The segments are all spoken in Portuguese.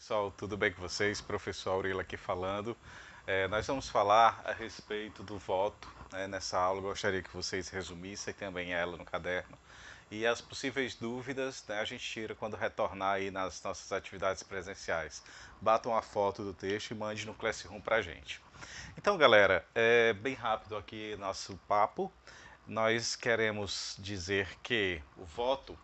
Pessoal, tudo bem com vocês? Professor Aurila aqui falando. Nós vamos falar a respeito do voto, né? Nessa aula eu gostaria que vocês resumissem também ela no caderno. E as possíveis dúvidas, né, a gente tira quando retornar aí nas nossas atividades presenciais. Bata uma foto do texto e mande no Classroom pra gente. Então, galera, bem rápido aqui nosso papo. Nós queremos dizer que o voto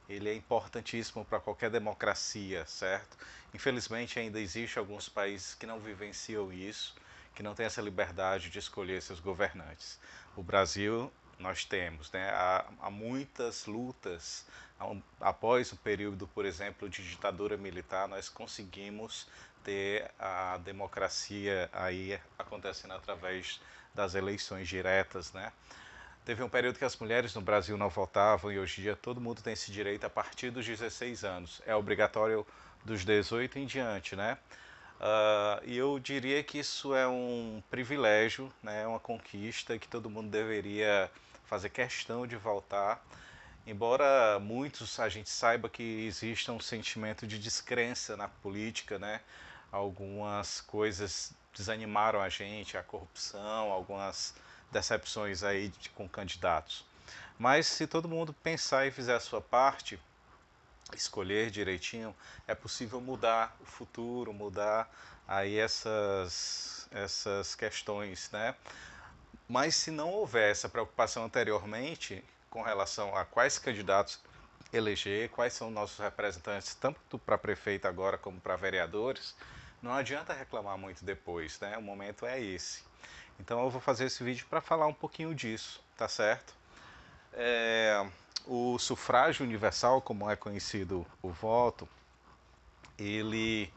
ele é importantíssimo para qualquer democracia, certo? Infelizmente ainda existe alguns países que não vivenciam isso, que não têm essa liberdade de escolher seus governantes. O Brasil nós temos, né? Há muitas lutas. Após o período, por exemplo, de ditadura militar, nós conseguimos ter a democracia aí acontecendo através das eleições diretas, né? Teve um período que as mulheres no Brasil não votavam e hoje em dia todo mundo tem esse direito a partir dos 16 anos. É obrigatório dos 18 em diante, né? E eu diria que isso é um privilégio, né? Uma conquista que todo mundo deveria fazer questão de votar. Embora muitos a gente saiba que exista um sentimento de descrença na política, né? Algumas coisas desanimaram a gente, a corrupção, algumas decepções aí com candidatos. Mas se todo mundo pensar e fizer a sua parte, escolher direitinho, é possível mudar o futuro, mudar aí essas questões, né? Mas se não houver essa preocupação anteriormente com relação a quais candidatos eleger, quais são nossos representantes, tanto para prefeito agora como para vereadores, não adianta reclamar muito depois, né? O momento é esse. Então eu vou fazer esse vídeo para falar um pouquinho disso, tá certo? O sufrágio universal, como é conhecido o voto, ele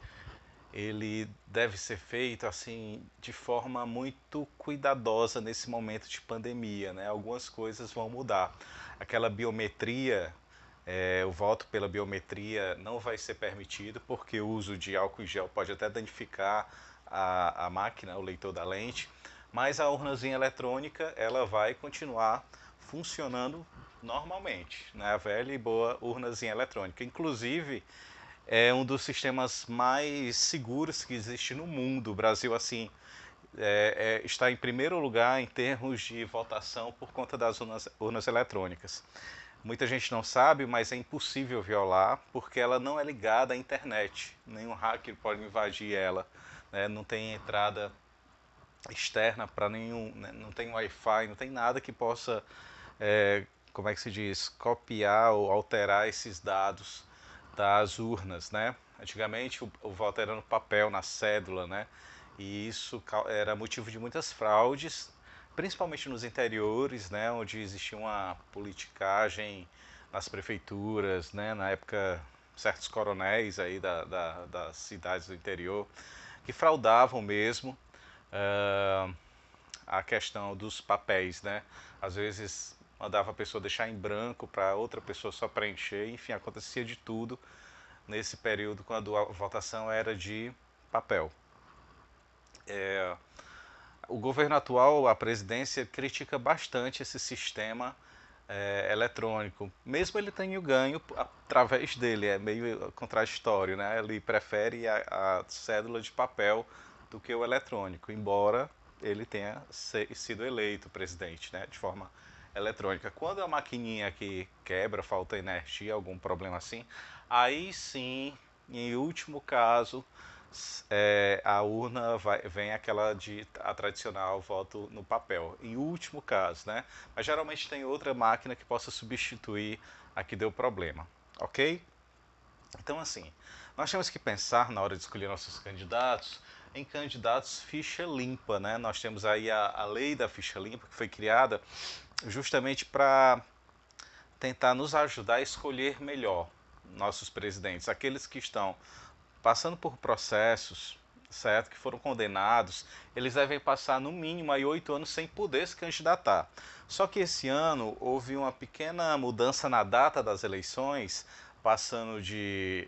ele deve ser feito assim de forma muito cuidadosa nesse momento de pandemia, né? Algumas coisas vão mudar. Aquela biometria, o voto pela biometria não vai ser permitido porque o uso de álcool em gel pode até danificar a máquina, o leitor da lente, mas a urnazinha eletrônica ela vai continuar funcionando normalmente, né? A velha e boa urnazinha eletrônica. Inclusive, é um dos sistemas mais seguros que existe no mundo. O Brasil, assim, está em primeiro lugar em termos de votação por conta das urnas eletrônicas. Muita gente não sabe, mas é impossível violar porque ela não é ligada à internet. Nenhum hacker pode invadir ela, né? Não tem entrada externa para nenhum, né? Não tem Wi-Fi, não tem nada que possa, como é que se diz, copiar ou alterar esses dados das urnas, né? Antigamente o voto era no papel, na cédula, né? E isso era motivo de muitas fraudes, principalmente nos interiores, né? Onde existia uma politicagem nas prefeituras, né? Na época, certos coronéis aí das cidades do interior que fraudavam mesmo a questão dos papéis, né? Às vezes mandava a pessoa deixar em branco para outra pessoa só preencher, enfim, acontecia de tudo nesse período quando a votação era de papel. O governo atual, a presidência, critica bastante esse sistema eletrônico, mesmo ele tenha ganho através dele, é meio contraditório, né? Ele prefere a cédula de papel do que o eletrônico, embora ele tenha sido eleito presidente, né? De forma eletrônica. Quando a maquininha aqui quebra, falta energia, algum problema assim, aí sim, em último caso, a urna vem aquela a tradicional voto no papel, em último caso, né? Mas geralmente tem outra máquina que possa substituir a que deu problema, ok? Então assim, nós temos que pensar na hora de escolher nossos candidatos em candidatos ficha limpa, né? Nós temos aí a lei da ficha limpa que foi criada justamente para tentar nos ajudar a escolher melhor nossos presidentes, aqueles que estão passando por processos, certo, que foram condenados, eles devem passar no mínimo aí 8 anos sem poder se candidatar. Só que esse ano houve uma pequena mudança na data das eleições, passando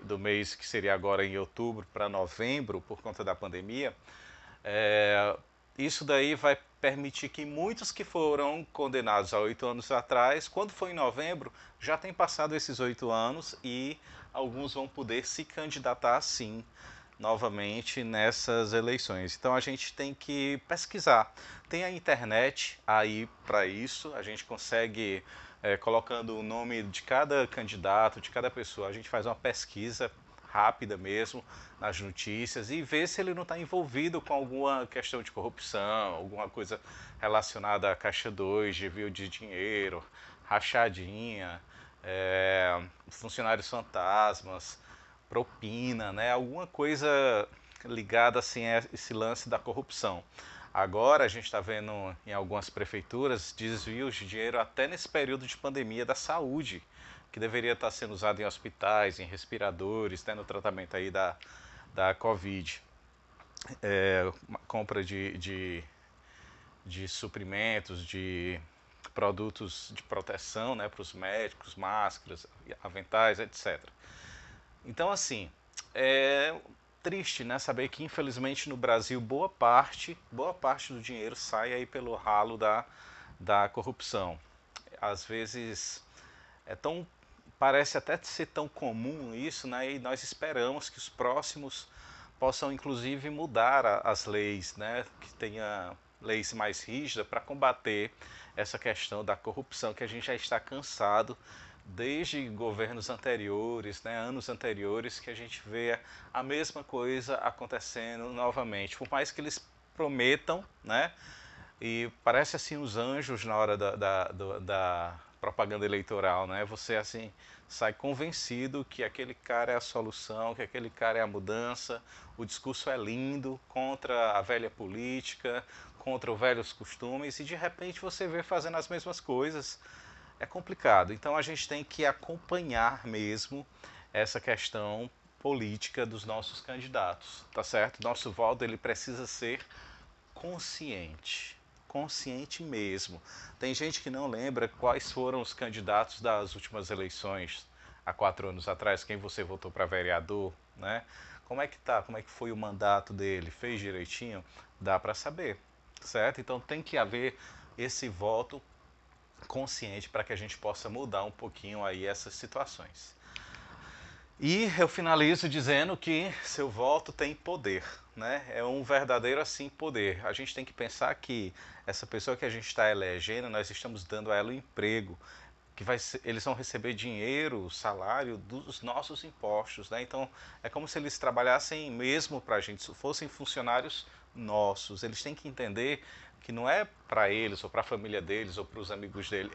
do mês que seria agora em outubro para novembro por conta da pandemia. Isso daí vai permitir que muitos que foram condenados há 8 anos atrás, quando for em novembro, já tem passado esses 8 anos e alguns vão poder se candidatar sim novamente nessas eleições. Então a gente tem que pesquisar. Tem a internet aí para isso, a gente consegue, colocando o nome de cada candidato, de cada pessoa, a gente faz uma pesquisa rápida mesmo nas notícias e ver se ele não está envolvido com alguma questão de corrupção, alguma coisa relacionada à Caixa 2, desvio de dinheiro, rachadinha, funcionários fantasmas, propina, né? Alguma coisa ligada assim a esse lance da corrupção. Agora a gente está vendo em algumas prefeituras desvios de dinheiro até nesse período de pandemia da saúde, que deveria estar sendo usado em hospitais, em respiradores, né, no tratamento aí da Covid. Compra de suprimentos, de produtos de proteção, né, para os médicos, máscaras, aventais, etc. Então, assim, é triste, né, saber que infelizmente no Brasil boa parte do dinheiro sai aí pelo ralo da corrupção. Às vezes é tão parece até ser tão comum isso, né, e nós esperamos que os próximos possam inclusive mudar as leis, né, que tenha leis mais rígidas para combater essa questão da corrupção que a gente já está cansado desde governos anteriores, né, anos anteriores, que a gente vê a mesma coisa acontecendo novamente. Por mais que eles prometam, né, e parece assim os anjos na hora da propaganda eleitoral, né? Você assim sai convencido que aquele cara é a solução, que aquele cara é a mudança. O discurso é lindo contra a velha política, contra os velhos costumes e de repente você vê fazendo as mesmas coisas. É complicado. Então a gente tem que acompanhar mesmo essa questão política dos nossos candidatos, tá certo? Nosso voto ele precisa ser consciente, consciente mesmo. Tem gente que não lembra quais foram os candidatos das últimas eleições há 4 anos atrás, quem você votou para vereador, né? Como é que tá? Como é que foi o mandato dele? Fez direitinho? Dá para saber, certo? Então tem que haver esse voto consciente para que a gente possa mudar um pouquinho aí essas situações. E eu finalizo dizendo que seu voto tem poder, né? É um verdadeiro assim poder. A gente tem que pensar que essa pessoa que a gente está elegendo, nós estamos dando a ela um emprego, que eles vão receber dinheiro, salário dos nossos impostos, né? Então é como se eles trabalhassem mesmo para a gente, se fossem funcionários nossos. Eles têm que entender que não é para eles ou para a família deles ou para os amigos dele,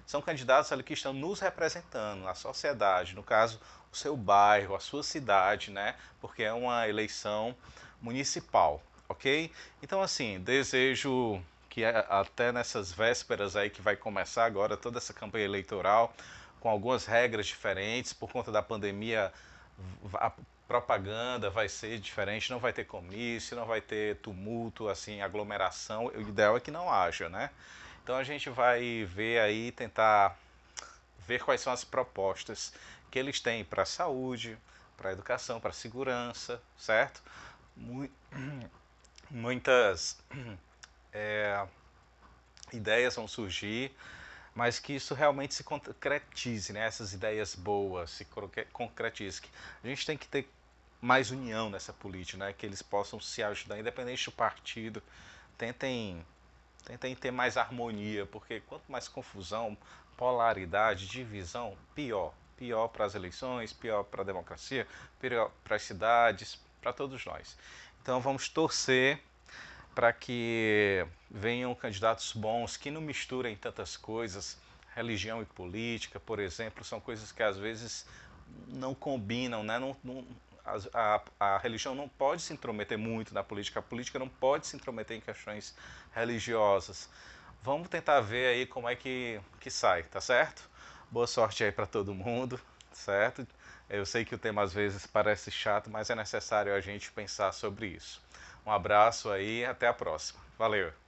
são candidatos ali que estão nos representando, a sociedade, no caso o seu bairro, a sua cidade, né? Porque é uma eleição municipal, ok? Então assim, desejo que até nessas vésperas aí que vai começar agora toda essa campanha eleitoral, com algumas regras diferentes, por conta da pandemia, a propaganda vai ser diferente, não vai ter comício, não vai ter tumulto, assim, aglomeração, o ideal é que não haja, né? Então a gente vai ver aí, tentar ver quais são as propostas que eles têm para a saúde, para a educação, para a segurança, certo? Muitas ideias vão surgir, mas que isso realmente se concretize, né? Essas ideias boas se concretizem. A gente tem que ter mais união nessa política, né? Que eles possam se ajudar, independente do partido. Tentem, tentem ter mais harmonia, porque quanto mais confusão, polaridade, divisão, pior. Pior para as eleições, pior para a democracia, pior para as cidades, para todos nós. Então vamos torcer para que venham candidatos bons que não misturem tantas coisas, religião e política, por exemplo, são coisas que às vezes não combinam, né? A religião não pode se intrometer muito na política, a política não pode se intrometer em questões religiosas. Vamos tentar ver aí como é que sai, tá certo? Boa sorte aí para todo mundo, certo? Eu sei que o tema às vezes parece chato, mas é necessário a gente pensar sobre isso. Um abraço aí, até a próxima. Valeu!